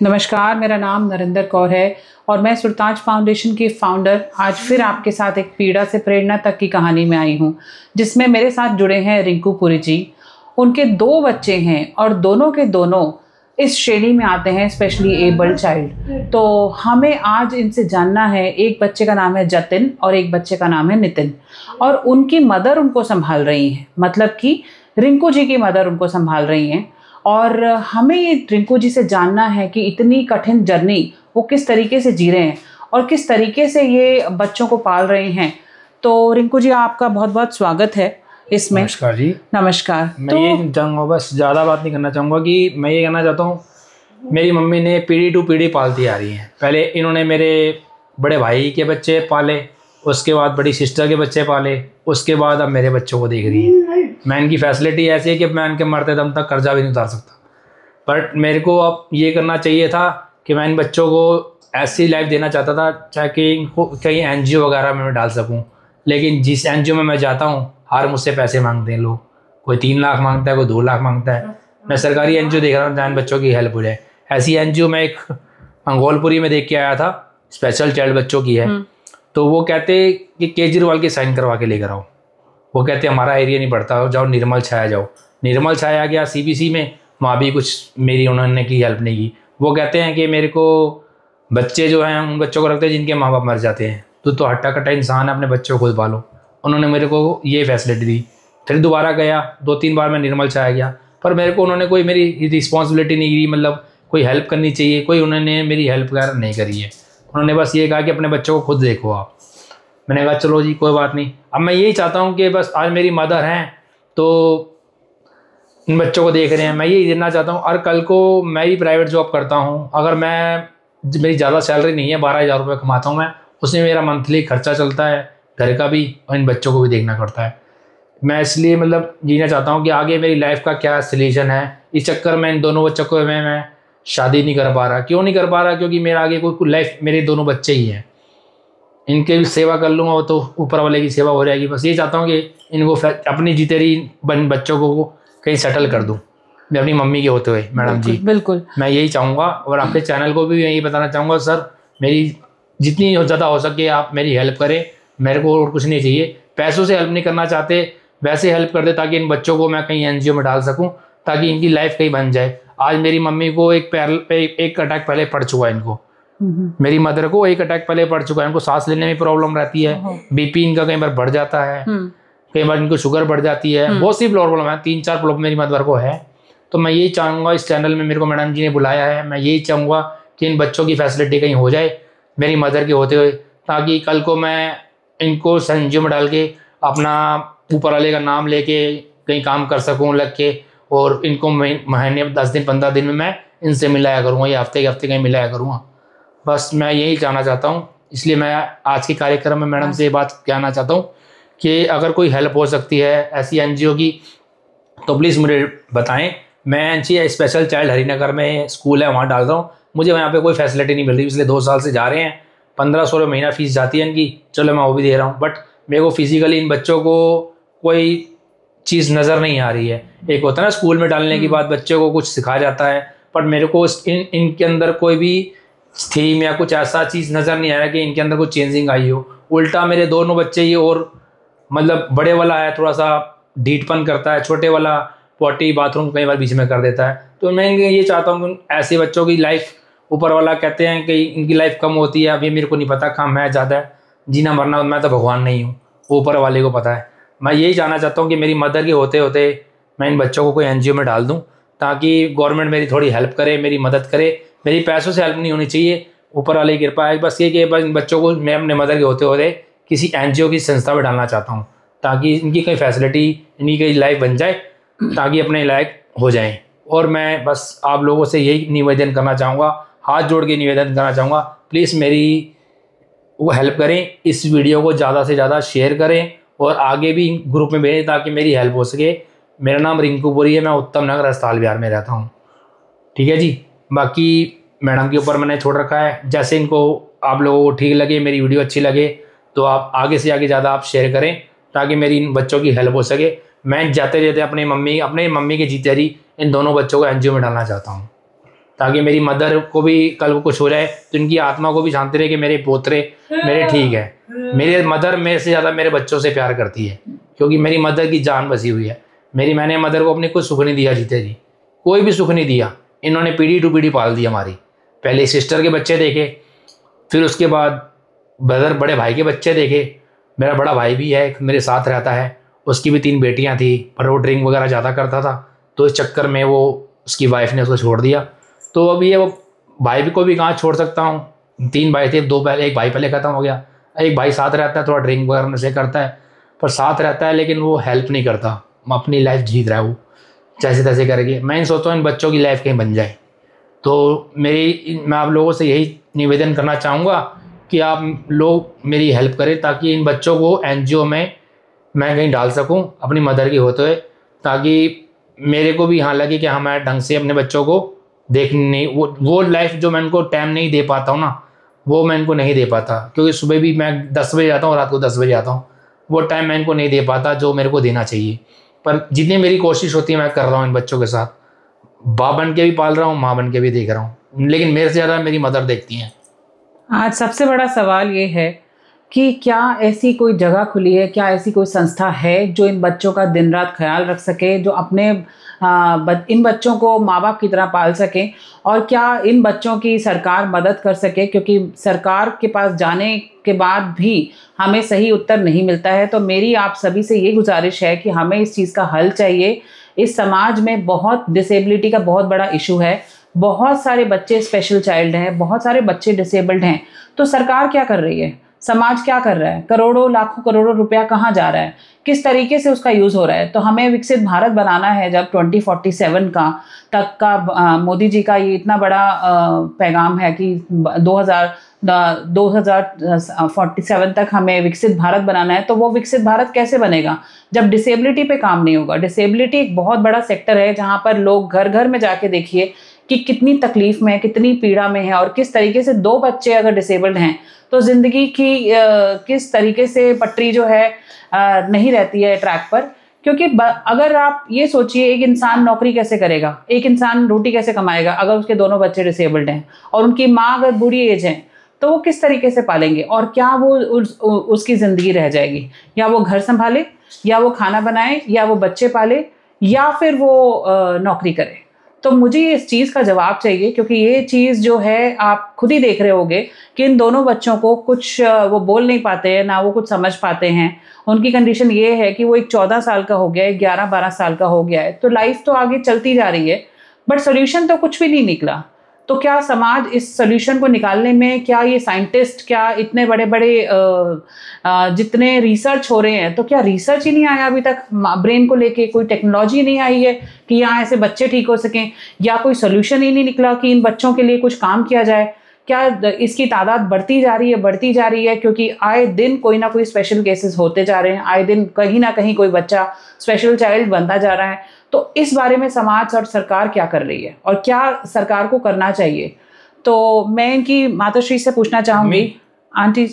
नमस्कार, मेरा नाम नरेंद्र कौर है और मैं सुरताज फाउंडेशन की फाउंडर आज फिर आपके साथ एक पीड़ा से प्रेरणा तक की कहानी में आई हूँ, जिसमें मेरे साथ जुड़े हैं रिंकू पुरी जी। उनके 2 बच्चे हैं और दोनों के दोनों इस श्रेणी में आते हैं स्पेशली एबल्ड चाइल्ड। तो हमें आज इनसे जानना है, एक बच्चे का नाम है जतिन और एक बच्चे का नाम है नितिन, और उनकी मदर उनको संभाल रही हैं, मतलब कि रिंकू जी की मदर उनको संभाल रही हैं। और हमें ये रिंकू जी से जानना है कि इतनी कठिन जर्नी वो किस तरीके से जी रहे हैं और किस तरीके से ये बच्चों को पाल रहे हैं। तो रिंकू जी, आपका बहुत बहुत स्वागत है इसमें। नमस्कार जी। नमस्कार। मैं ये चाहूँगा, बस ज़्यादा बात नहीं करना चाहूँगा कि मैं ये कहना चाहता हूँ, मेरी मम्मी ने पीढ़ी टू पीढ़ी पालती आ रही हैं। पहले इन्होंने मेरे बड़े भाई के बच्चे पाले, उसके बाद बड़ी सिस्टर के बच्चे पाले, उसके बाद अब मेरे बच्चों को देख रही है। मैं इनकी फैसिलिटी ऐसी है कि मैं इनके मरते दम तक कर्जा भी नहीं उतार सकता, बट मेरे को अब ये करना चाहिए था कि मैं इन बच्चों को ऐसी लाइफ देना चाहता था चाहे कि इनको कहीं एनजीओ वगैरह में मैं डाल सकूं। लेकिन जिस एनजीओ में मैं जाता हूं, हर मुझसे पैसे मांगते हैं लोग। कोई 3 लाख मांगता है, कोई 2 लाख मांगता है। मैं सरकारी एनजीओ देख रहा हूँ जहाँ बच्चों की हेल्प हो जाए। ऐसी एनजीओ मैं एक मंगोलपुरी में देख के आया था, स्पेशल चाइल्ड बच्चों की है। तो वो कहते कि केजरीवाल की साइन करवा के लेकर आओ। वो कहते हमारा एरिया नहीं पड़ता, जाओ निर्मल छाया जाओ। निर्मल छाया गया सीबीसी में, वहाँ भी कुछ मेरी उन्होंने की हेल्प नहीं की। वो कहते हैं कि मेरे को बच्चे जो हैं उन बच्चों को रखते हैं जिनके माँ बाप मर जाते हैं, तो हट्टा कट्टा इंसान है, अपने बच्चों को खुद पालो। उन्होंने मेरे को ये फैसिलिटी दी। फिर दोबारा गया, 2-3 बार मैं निर्मल छाया गया, पर मेरे को उन्होंने कोई मेरी रिस्पॉन्सिबिलिटी नहीं दी, मतलब कोई हेल्प करनी चाहिए, कोई उन्होंने मेरी हेल्प वगैरह नहीं करी है। उन्होंने बस ये कहा कि अपने बच्चों को खुद देखो आप। मैंने कहा चलो जी कोई बात नहीं। अब मैं यही चाहता हूँ कि बस आज मेरी मदर हैं तो इन बच्चों को देख रहे हैं, मैं यही देना चाहता हूँ। और कल को मैं भी प्राइवेट जॉब करता हूँ, अगर मेरी ज़्यादा सैलरी नहीं है, 12,000 रुपये कमाता हूँ मैं, उसमें मेरा मंथली खर्चा चलता है, घर का भी और इन बच्चों को भी देखना पड़ता है। मैं इसलिए मतलब जीना चाहता हूँ कि आगे मेरी लाइफ का क्या सोल्यूशन है। इस चक्कर में इन दोनों बच्चों को मैं शादी नहीं कर पा रहा। क्यों नहीं कर पा रहा? क्योंकि मेरा आगे कोई लाइफ, मेरे दोनों बच्चे ही हैं, इनके भी सेवा कर लूँगा तो ऊपर वाले की सेवा हो जाएगी। बस ये चाहता हूँ कि इनको अपनी जीते रही बच्चों को कहीं सेटल कर दूँ, मैं अपनी मम्मी के होते हुए। मैडम जी बिल्कुल मैं यही चाहूँगा, और आपके चैनल को भी यही बताना चाहूँगा, सर मेरी जितनी ज़्यादा हो सके आप मेरी हेल्प करें। मेरे को और कुछ नहीं चाहिए, पैसों से हेल्प नहीं करना चाहते, वैसे हेल्प कर दे ताकि इन बच्चों को मैं कहीं एनजीओ में डाल सकूँ, ताकि इनकी लाइफ कहीं बन जाए। आज मेरी मम्मी को एक अटैक पहले पड़ चुका है, इनको मेरी मदर को एक अटैक पहले पड़ चुका है। इनको सांस लेने में प्रॉब्लम रहती है, बीपी इनका कई बार बढ़ जाता है, कई बार इनको शुगर बढ़ जाती है, बहुत सी प्रॉब्लम है, 3-4 प्रॉब्लम मेरी मदर को है। तो मैं यही चाहूँगा, इस चैनल में मेरे को मैडम जी ने बुलाया है, मैं यही चाहूँगा कि इन बच्चों की फैसिलिटी कहीं हो जाए मेरी मदर के होते हुए, ताकि कल को मैं इनको एनजीओ में डाल के अपना ऊपर वाले का नाम लेके कहीं काम कर सकूँ लग के, और इनको महीने 10 दिन 15 दिन में मैं इनसे मिलाया करूँगा, या हफ्ते के हफ्ते कहीं मिलाया करूँगा। बस मैं यही जानना चाहता हूँ। इसलिए मैं आज के कार्यक्रम में मैडम से ये बात कहना चाहता हूँ कि अगर कोई हेल्प हो सकती है ऐसी एनजीओ की तो प्लीज़ मुझे बताएं। मैं एनजीओ स्पेशल चाइल्ड हरिनगर में स्कूल है, वहाँ डाल रहा हूँ। मुझे वहाँ पे कोई फैसिलिटी नहीं मिल रही, पिछले 2 साल से जा रहे हैं। 1500 रुपये महीना फीस जाती है इनकी, चलो मैं वो भी दे रहा हूँ, बट मेरे को फिजिकली इन बच्चों को कोई चीज़ नज़र नहीं आ रही है। एक होता है ना स्कूल में डालने के बाद बच्चों को कुछ सिखाया जाता है, पर मेरे को इनके अंदर कोई भी थीम या कुछ ऐसा चीज़ नज़र नहीं आ रहा कि इनके अंदर कुछ चेंजिंग आई हो। उल्टा मेरे दोनों बच्चे ही, और मतलब बड़े वाला है थोड़ा सा ढीठपन करता है, छोटे वाला पॉटी बाथरूम कई बार बीच में कर देता है। तो मैं ये चाहता हूँ कि ऐसे बच्चों की लाइफ, ऊपर वाला कहते हैं कि इनकी लाइफ कम होती है, अभी मेरे को नहीं पता कम है ज़्यादा है, जीना मरना मैं तो भगवान नहीं हूँ, ऊपर वाले को पता है। मैं यही जानना चाहता हूँ कि मेरी मदर के होते होते मैं इन बच्चों को कोई एनजीओ में डाल दूँ, ताकि गवर्नमेंट मेरी थोड़ी हेल्प करे, मेरी मदद करे। मेरी पैसों से हेल्प नहीं होनी चाहिए, ऊपर वाले की कृपा है। बस ये कि बस इन बच्चों को मैं अपने मदर के होते होते किसी एनजीओ की संस्था में डालना चाहता हूँ, ताकि इनकी कई फैसिलिटी, इनकी कई लाइफ बन जाए, ताकि अपने लायक हो जाएं। और मैं बस आप लोगों से यही निवेदन करना चाहूँगा, हाथ जोड़ के निवेदन करना चाहूँगा, प्लीज़ मेरी वो हेल्प करें। इस वीडियो को ज़्यादा से ज़्यादा शेयर करें और आगे भी ग्रुप में भेजें ताकि मेरी हेल्प हो सके। मेरा नाम रिंकू पुरी है, मैं उत्तम नगर अस्पताल बिहार में रहता हूँ। ठीक है जी। बाकी मैडम के ऊपर मैंने छोड़ रखा है, जैसे इनको आप लोगों को ठीक लगे, मेरी वीडियो अच्छी लगे तो आप आगे से आगे ज़्यादा आप शेयर करें, ताकि मेरी इन बच्चों की हेल्प हो सके। मैं जाते जाते अपने मम्मी के जीते रही इन दोनों बच्चों को एनजीओ में डालना चाहता हूँ। ताकि मेरी मदर को भी कल को कुछ हो जाए तो इनकी आत्मा को भी शांति रहे कि मेरे पोतरे मेरे ठीक है। मेरे मदर मेरे से ज़्यादा मेरे बच्चों से प्यार करती है, क्योंकि मेरी मदर की जान बसी हुई है। मैंने मदर को अपनी कुछ सुख नहीं दिया जीते जी, कोई भी सुख नहीं दिया। इन्होंने पीढ़ी टू पीढ़ी पाल दी हमारी। पहले सिस्टर के बच्चे देखे, फिर उसके बाद बड़े भाई के बच्चे देखे। मेरा बड़ा भाई भी है, मेरे साथ रहता है, उसकी भी 3 बेटियां थी, पर वो ड्रिंक वगैरह ज़्यादा करता था, तो इस चक्कर में वो उसकी वाइफ ने उसको छोड़ दिया। तो अब ये वो भाई भी को भी कहाँ छोड़ सकता हूँ। 3 भाई थे, 2 पहले, एक भाई पहले ख़त्म हो गया। एक भाई साथ रहता है, थोड़ा ड्रिंक वगैरह नशे करता है, पर साथ रहता है, लेकिन वो हेल्प नहीं करता। अपनी लाइफ जीत रहा है वो जैसे तैसे करके। मैं इन सोचता हूँ इन बच्चों की लाइफ कहीं बन जाए। तो मैं आप लोगों से यही निवेदन करना चाहूँगा कि आप लोग मेरी हेल्प करें, ताकि इन बच्चों को NGO में मैं कहीं डाल सकूं अपनी मदर की होते हुए, ताकि मेरे को भी यहाँ लगे कि हाँ मैं ढंग से अपने बच्चों को देखने, वो लाइफ जो मैं उनको टाइम नहीं दे पाता हूँ ना, वो मैं इनको नहीं दे पाता। क्योंकि सुबह भी मैं 10 बजे आता हूँ, रात को 10 बजे आता हूँ, वो टाइम मैं इनको नहीं दे पाता जो मेरे को देना चाहिए। पर जितनी मेरी कोशिश होती है मैं कर रहा हूँ इन बच्चों के साथ। बाप बन के भी पाल रहा हूँ, माँ बन के भी देख रहा हूँ, लेकिन मेरे से ज़्यादा मेरी मदर देखती हैं। आज सबसे बड़ा सवाल ये है कि क्या ऐसी कोई जगह खुली है, क्या ऐसी कोई संस्था है जो इन बच्चों का दिन रात ख्याल रख सके, जो अपने इन बच्चों को माँ बाप की तरह पाल सके, और क्या इन बच्चों की सरकार मदद कर सके? क्योंकि सरकार के पास जाने के बाद भी हमें सही उत्तर नहीं मिलता है। तो मेरी आप सभी से ये गुजारिश है कि हमें इस चीज़ का हल चाहिए। इस समाज में बहुत डिसेबिलिटी का बहुत बड़ा इशू है, बहुत सारे बच्चे स्पेशल चाइल्ड हैं, बहुत सारे बच्चे डिसेबल्ड हैं। तो सरकार क्या कर रही है, समाज क्या कर रहा है, करोड़ों लाखों करोड़ों रुपया कहाँ जा रहा है, किस तरीके से उसका यूज़ हो रहा है? तो हमें विकसित भारत बनाना है। जब 2047 का तक का मोदी जी का ये इतना बड़ा पैगाम है कि 2047 तक हमें विकसित भारत बनाना है, तो वो विकसित भारत कैसे बनेगा जब डिसेबिलिटी पे काम नहीं होगा? डिसेबिलिटी एक बहुत बड़ा सेक्टर है जहाँ पर लोग घर घर में जाके देखिए कि कितनी तकलीफ में, कितनी पीड़ा में है, और किस तरीके से 2 बच्चे अगर डिसेबल्ड हैं तो ज़िंदगी की किस तरीके से पटरी जो है नहीं रहती है ट्रैक पर। क्योंकि अगर आप ये सोचिए, एक इंसान नौकरी कैसे करेगा, एक इंसान रोटी कैसे कमाएगा अगर उसके दोनों बच्चे डिसेबल्ड हैं, और उनकी माँ अगर बूढ़ी एज है तो वो किस तरीके से पालेंगे? और क्या वो उसकी ज़िंदगी रह जाएगी? या वो घर संभाले, या वो खाना बनाए, या वो बच्चे पाले, या फिर वो नौकरी करे? तो मुझे इस चीज़ का जवाब चाहिए, क्योंकि ये चीज़ जो है आप खुद ही देख रहे होंगे कि इन दोनों बच्चों को कुछ वो बोल नहीं पाते हैं, ना वो कुछ समझ पाते हैं। उनकी कंडीशन ये है कि वो एक 14 साल का हो गया है, 11-12 साल का हो गया है। तो लाइफ तो आगे चलती जा रही है, बट सोल्यूशन तो कुछ भी नहीं निकला। तो क्या समाज इस सोल्यूशन को निकालने में, क्या ये साइंटिस्ट, क्या इतने बड़े बड़े जितने रिसर्च हो रहे हैं, तो क्या रिसर्च ही नहीं आया अभी तक? ब्रेन को लेके कोई टेक्नोलॉजी नहीं आई है कि यहाँ ऐसे बच्चे ठीक हो सकें, या कोई सोल्यूशन ही नहीं निकला कि इन बच्चों के लिए कुछ काम किया जाए? क्या इसकी तादाद बढ़ती जा रही है? क्योंकि आए दिन कोई ना कोई स्पेशल केसेस होते जा रहे हैं, आए दिन कहीं ना कहीं कोई बच्चा स्पेशल चाइल्ड बनता जा रहा है। तो इस बारे में समाज और सरकार क्या कर रही है, और क्या सरकार को करना चाहिए? तो मैं इनकी माताश्री से पूछना चाहूँगी। आंटी,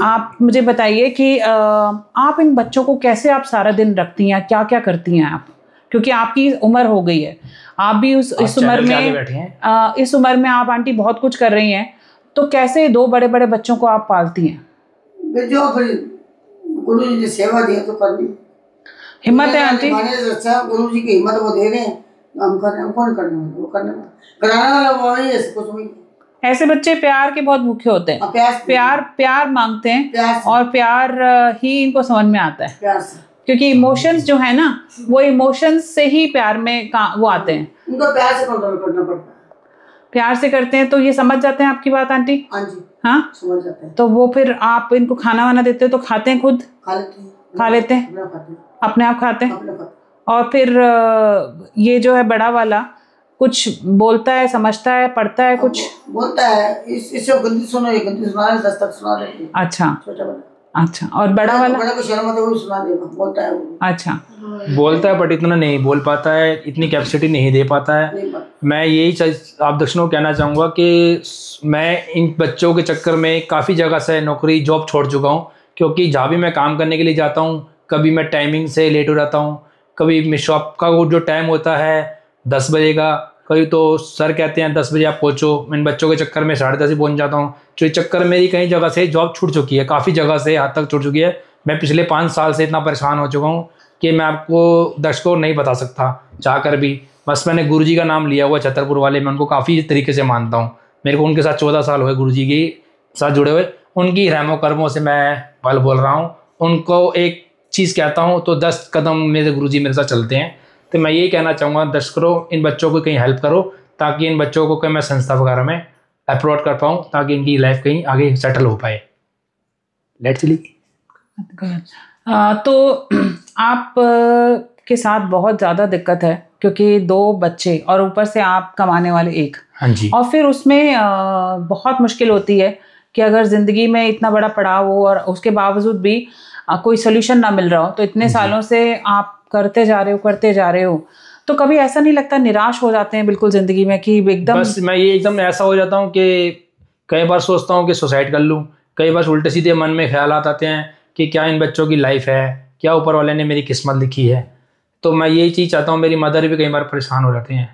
आप मुझे बताइए कि आप इन बच्चों को कैसे आप सारा दिन रखती हैं, क्या क्या करती हैं आप? क्योंकि आपकी उम्र हो गई है, आप भी इस उम्र में आप आंटी बहुत कुछ कर रही हैं। तो कैसे 2 बड़े बड़े बच्चों को आप पालती हैं? जो गुरु जी ने सेवा दी तो करनी हिम्मत है आंटी। अच्छा, गुरु जी की हिम्मत वो दे रहे हैं, हम कर रहे हैं, कौन करने वाला, वो करने वाला, कराने वाला वो नहीं है, कुछ नहीं। ऐसे बच्चे प्यार के बहुत भूखे होते हैं, प्यार मांगते हैं, और प्यार ही इनको समझ में आता है, प्यार से। क्योंकि इमोशंस जो है ना, वो इमोशंस से ही प्यार में वो आते हैं। उनको प्यार से कंट्रोल करना पड़ता है, प्यार से करते हैं तो ये समझ जाते हैं आपकी बात आंटी? हाँ जी, हाँ समझ जाते हैं। तो वो फिर आप इनको खाना वाना देते हो तो खाते हैं, खुद खा लेते हैं, अपने आप खाते हैं? और फिर ये जो है बड़ा वाला कुछ बोलता है, समझता है, पढ़ता है, कुछ बोलता है? इससे गंदी सुना है, गंदी सुना है, 10 तक सुना देती है। अच्छा, छोटा वाला। अच्छा, और बड़ा वाला? बड़ा को शर्म आती है, वो सुना देगा, बोलता है वो। अच्छा, बोलता है बट इतना नहीं बोल पाता है, इतनी कैपेसिटी नहीं दे पाता है। मैं यही आप दर्शकों को कहना चाहूँगा कि मैं इन बच्चों के चक्कर में काफ़ी जगह से नौकरी जॉब छोड़ चुका हूँ, क्योंकि जहाँ भी मैं काम करने के लिए जाता हूँ, कभी मैं टाइमिंग से लेट हो जाता हूँ, कभी मैं शॉप का वो जो टाइम होता है 10 बजे का, कभी तो सर कहते हैं 10 बजे आप पहुँचो, मैं इन बच्चों के चक्कर में 10:30 ही पहुँच जाता हूँ। जो ये चक्कर मेरी कई जगह से जॉब छूट चुकी है, काफ़ी जगह से हद तक छूट चुकी है। मैं पिछले 5 साल से इतना परेशान हो चुका हूँ कि मैं आपको दर्शकों नहीं बता सकता चाहकर भी। बस मैंने गुरुजी का नाम लिया हुआ छतरपुर वाले, मैं उनको काफ़ी तरीके से मानता हूँ। मेरे को उनके साथ 14 साल हुए गुरुजी के साथ जुड़े हुए। उनकी रहमो कर्मों से मैं पल बोल रहा हूँ। उनको एक चीज़ कहता हूँ तो 10 कदम मेरे गुरुजी मेरे साथ चलते हैं। तो मैं यही कहना चाहूँगा दर्शकों, इन बच्चों को कहीं हेल्प करो ताकि इन बच्चों को कहीं मैं संस्था वगैरह में अप्रोच कर पाऊँ, ताकि इनकी लाइफ कहीं आगे सेटल हो पाए। Let's see. तो आप के साथ बहुत ज़्यादा दिक्कत है क्योंकि 2 बच्चे और ऊपर से आप कमाने वाले एक। हाँ जी। और फिर उसमें बहुत मुश्किल होती है कि अगर ज़िंदगी में इतना बड़ा पड़ाव हो और उसके बावजूद भी कोई सोल्यूशन ना मिल रहा हो, तो इतने सालों से आप करते जा रहे हो, तो कभी ऐसा नहीं लगता निराश हो जाते हैं बिल्कुल ज़िंदगी में कि एकदम? बस मैं ये एकदम ऐसा हो जाता हूँ कि कई बार सोचता हूँ कि सुसाइड कर लूँ। कई बार उल्टे सीधे मन में ख्यालात आते हैं कि क्या इन बच्चों की लाइफ है, क्या ऊपर वाले ने मेरी किस्मत लिखी है। तो मैं यही चीज़ चाहता हूँ। मेरी मदर भी कई बार परेशान हो जाते हैं।